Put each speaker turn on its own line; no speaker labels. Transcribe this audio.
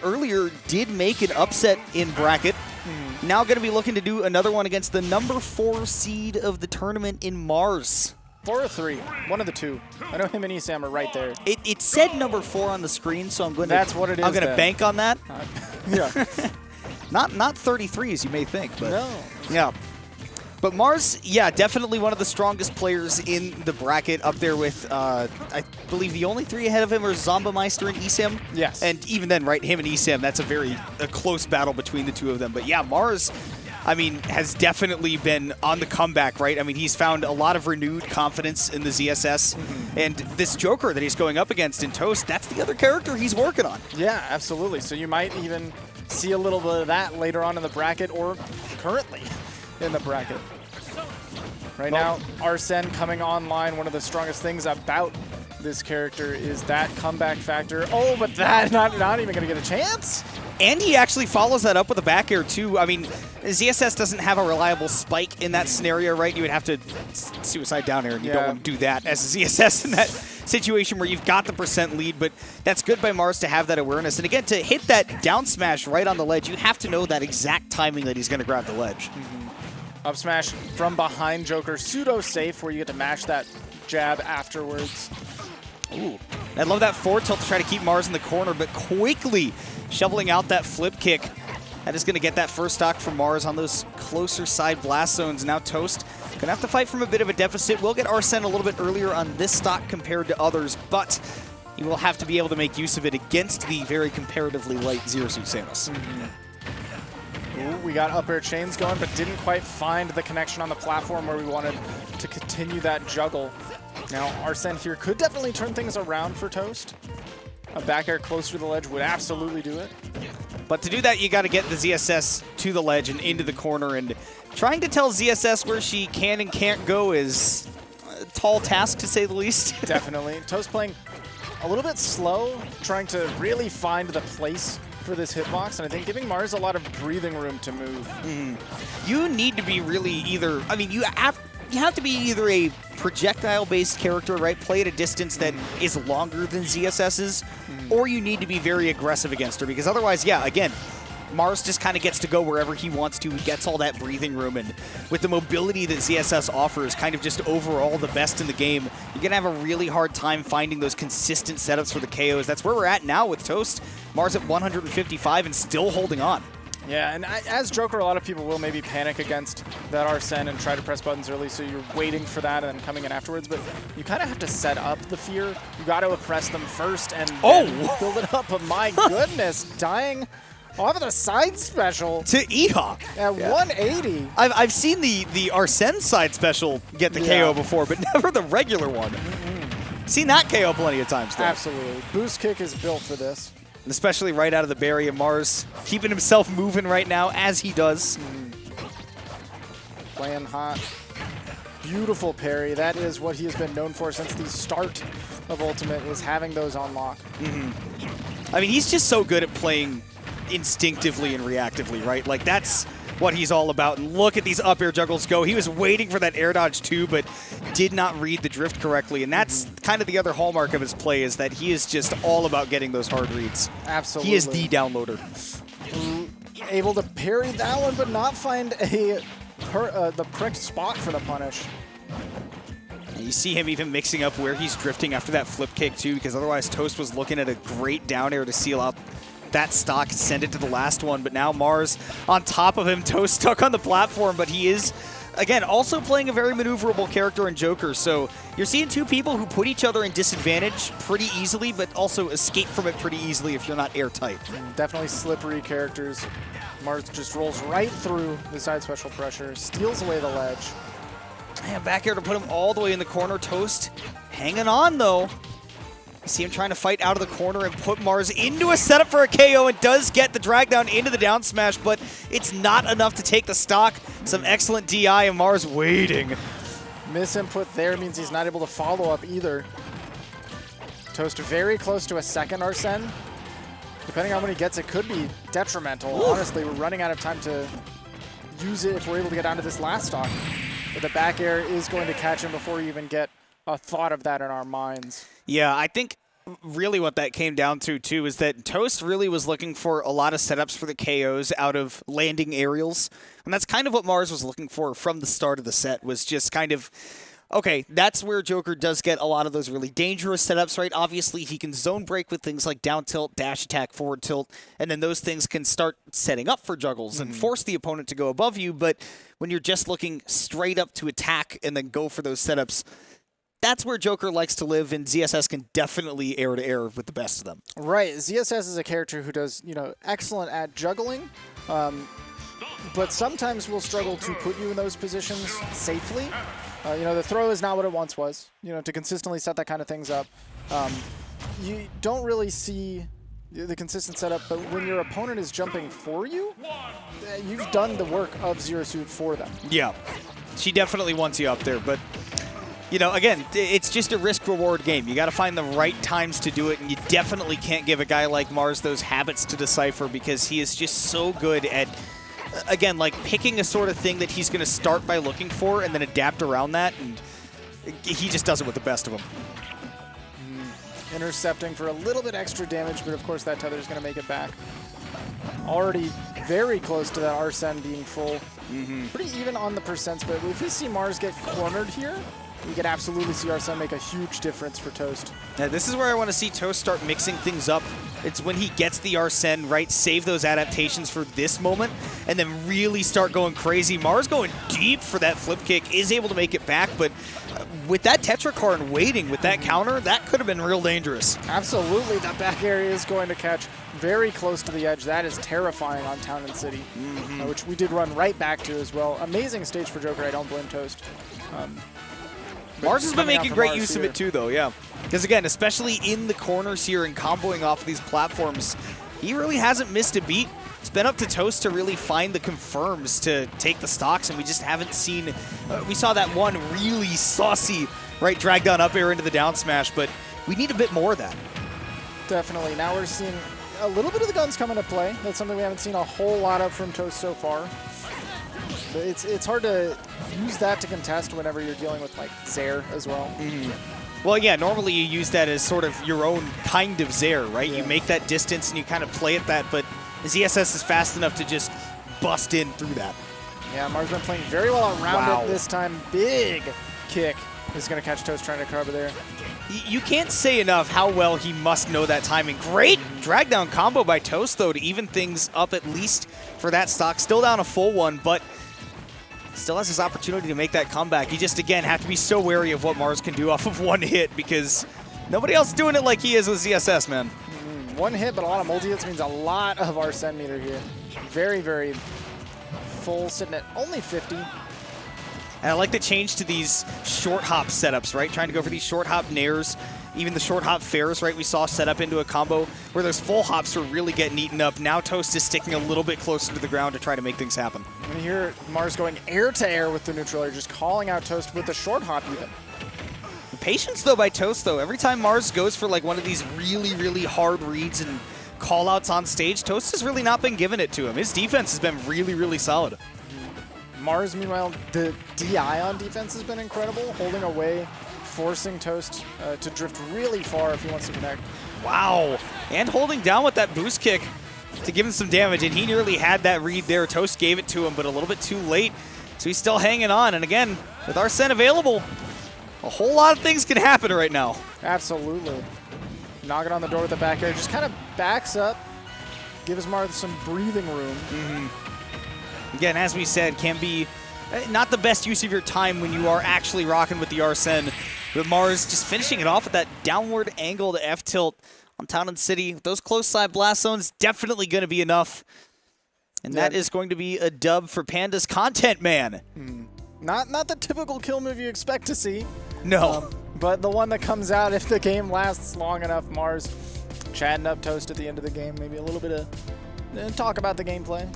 earlier, did make an upset in bracket. Now going to be looking to do another one against the number 4 seed of the tournament in Mars.
4 or 3, one of the two. I know him and Esam are right there.
It said number 4 on the screen, so I'm going to.
That's what it is.
I'm going to bank on that.
Yeah.
Not 33 as you may think, but
No.
yeah. But Mars, yeah, definitely one of the strongest players in the bracket, up there with, I believe the only 3 ahead of him are Zombameister and Esam.
Yes.
And even then, right, him and Esam, that's a close battle between the two of them. But yeah, Mars, I mean, has definitely been on the comeback, right? I mean, he's found a lot of renewed confidence in the ZSS. And this Joker that he's going up against in Toast, that's the other character he's working on.
Yeah, absolutely. So you might even see a little bit of that later on in the bracket or currently in the bracket. Right now, Arsene coming online. One of the strongest things about this character is that comeback factor. Oh, but that not even going to get a chance.
And he actually follows that up with a back air, too. I mean, ZSS doesn't have a reliable spike in that scenario, right? You would have to suicide down air, and you don't want to do that as a ZSS in that situation where you've got the % lead. But that's good by Mars to have that awareness. And again, to hit that down smash right on the ledge, you have to know that exact timing that he's going to grab the ledge.
Up smash from behind Joker, pseudo safe, where you get to mash that jab afterwards.
Ooh, I love that forward tilt to try to keep Mars in the corner, but quickly shoveling out that flip kick. That is going to get that first stock from Mars on those closer side blast zones. Now Toast going to have to fight from a bit of a deficit. We'll get Arsene a little bit earlier on this stock compared to others, but he will have to be able to make use of it against the very comparatively light Zero Suit Samus.
Ooh, we got up air chains going, but didn't quite find the connection on the platform where we wanted to continue that juggle. Now, Arsene here could definitely turn things around for Toast. A back air closer to the ledge would absolutely do it.
But to do that, you got to get the ZSS to the ledge and into the corner, and trying to tell ZSS where she can and can't go is a tall task, to say the least.
Definitely. Toast playing a little bit slow, trying to really find the place for this hitbox, and I think giving Mars a lot of breathing room to move.
You need to be really either, I mean, you have to be either a projectile-based character, right? Play at a distance that is longer than ZSS's, or you need to be very aggressive against her, because otherwise, yeah, again, Mars just kind of gets to go wherever he wants to. He gets all that breathing room, and with the mobility that ZSS offers, kind of just overall the best in the game, you're going to have a really hard time finding those consistent setups for the KOs. That's where we're at now with Toast. Mars at 155 and still holding on.
Yeah, and as Joker, a lot of people will maybe panic against that Arsene and try to press buttons early, so you're waiting for that and then coming in afterwards, but you kind of have to set up the fear. You got to oppress them first and then build it up, but my goodness, dying off of the side special
to Ehawk
at 180.
I've seen the Arsene side special get the KO before, but never the regular one. Seen that KO plenty of times, though.
Absolutely. Boost kick is built for this.
And especially right out of the barrier, Mars keeping himself moving right now, as he does.
Playing hot. Beautiful parry. That is what he has been known for since the start of Ultimate, is having those on lock.
I mean, he's just so good at playing instinctively and reactively, right? Like, that's what he's all about. And look at these up air juggles go. He was waiting for that air dodge too, but did not read the drift correctly. And that's kind of the other hallmark of his play, is that he is just all about getting those hard reads.
Absolutely.
He is the downloader.
Able to parry that one, but not find the prick spot for the punish.
You see him even mixing up where he's drifting after that flip kick too, because otherwise Toast was looking at a great down air to seal out that stock, send it to the last one. But now Mars on top of him, Toast stuck on the platform, but he is, again, also playing a very maneuverable character in Joker. So you're seeing two people who put each other in disadvantage pretty easily, but also escape from it pretty easily if you're not airtight.
Definitely slippery characters. Mars just rolls right through the side special pressure, steals away the ledge.
And back here to put him all the way in the corner. Toast hanging on, though. You see him trying to fight out of the corner and put Mars into a setup for a KO, and does get the drag down into the down smash, but it's not enough to take the stock. Some excellent DI, and Mars waiting.
Misinput there means he's not able to follow up either. Toast very close to a second Arsene. Depending on when he gets it, could be detrimental. Oof. Honestly, we're running out of time to use it if we're able to get down to this last stock. But the back air is going to catch him before we even get a thought of that in our minds.
Yeah, I think really what that came down to, too, is that Toast really was looking for a lot of setups for the KOs out of landing aerials. And that's kind of what Mars was looking for from the start of the set, was just kind of, okay, that's where Joker does get a lot of those really dangerous setups, right? Obviously, he can zone break with things like down tilt, dash attack, forward tilt, and then those things can start setting up for juggles and force the opponent to go above you. But when you're just looking straight up to attack and then go for those setups, that's where Joker likes to live, and ZSS can definitely air to air with the best of them.
Right. ZSS is a character who does, excellent at juggling, but sometimes will struggle to put you in those positions safely. The throw is not what it once was, to consistently set that kind of things up. You don't really see the consistent setup, but when your opponent is jumping for you, you've done the work of Zero Suit for them.
Yeah. She definitely wants you up there, but again, it's just a risk-reward game. You got to find the right times to do it, and you definitely can't give a guy like Mars those habits to decipher because he is just so good at, again, like picking a sort of thing that he's going to start by looking for and then adapt around that, and he just does it with the best of them.
Intercepting for a little bit extra damage, but of course that tether is going to make it back. Already very close to that Arsene being full. Pretty even on the percents, but if we see Mars get cornered here, we could absolutely see Arsene make a huge difference for Toast.
Yeah, this is where I want to see Toast start mixing things up. It's when he gets the Arsene, right, save those adaptations for this moment, and then really start going crazy. Mars going deep for that flip kick, is able to make it back, but with that Tetrakarn waiting with that counter, that could have been real dangerous.
Absolutely, that back area is going to catch very close to the edge. That is terrifying on Town and City, which we did run right back to as well. Amazing stage for Joker, I don't blame Toast.
Mars has been making great use of it too, though, yeah. Because, again, especially in the corners here and comboing off of these platforms, he really hasn't missed a beat. It's been up to Toast to really find the confirms to take the stocks, and we just haven't seen... we saw that one really saucy, right, drag down up air into the down smash, but we need a bit more of that.
Definitely. Now we're seeing a little bit of the guns come into play. That's something we haven't seen a whole lot of from Toast so far. But it's hard to use that to contest whenever you're dealing with, like, Zair as well.
Well, yeah, normally you use that as sort of your own kind of Zair, right? Yeah. You make that distance and you kind of play at that, but ZSS is fast enough to just bust in through that.
Yeah, Mars been playing very well around it this time. Big kick is going to catch Toast trying to cover there.
You can't say enough how well he must know that timing. Great drag down combo by Toast, though, to even things up at least for that stock. Still down a full one, but still has his opportunity to make that comeback. You just, again, have to be so wary of what Mars can do off of one hit because nobody else is doing it like he is with ZSS, man.
One hit, but a lot of multi-hits means a lot of Arsene meter here. Very, very full, sitting at only 50.
And I like the change to these short hop setups, right? Trying to go for these short hop nairs, even the short hop fairs, right? We saw set up into a combo where those full hops were really getting eaten up. Now Toast is sticking a little bit closer to the ground to try to make things happen.
And here, Mars going air to air with the neutral air, just calling out Toast with the short hop even.
Patience, though, by Toast, though. Every time Mars goes for, like, one of these really, really hard reads and call-outs on stage, Toast has really not been giving it to him. His defense has been really, really solid.
Mars, meanwhile, the DI on defense has been incredible, holding away, forcing Toast to drift really far if he wants to connect.
Wow. And holding down with that boost kick to give him some damage, and he nearly had that read there. Toast gave it to him, but a little bit too late, so he's still hanging on. And again, with Arsene available, a whole lot of things can happen right now.
Absolutely. Knocking on the door with the back air. Just kind of backs up, gives Mars some breathing room.
Again, as we said, can be not the best use of your time when you are actually rocking with the Arsene. But Mars just finishing it off with that downward angled F-tilt on Town and City. Those close side blast zones definitely going to be enough. And that is going to be a dub for Panda's content man.
Not the typical kill move you expect to see.
No.
But the one that comes out if the game lasts long enough. Mars chatting up Toast at the end of the game. Maybe a little bit of talk about the gameplay.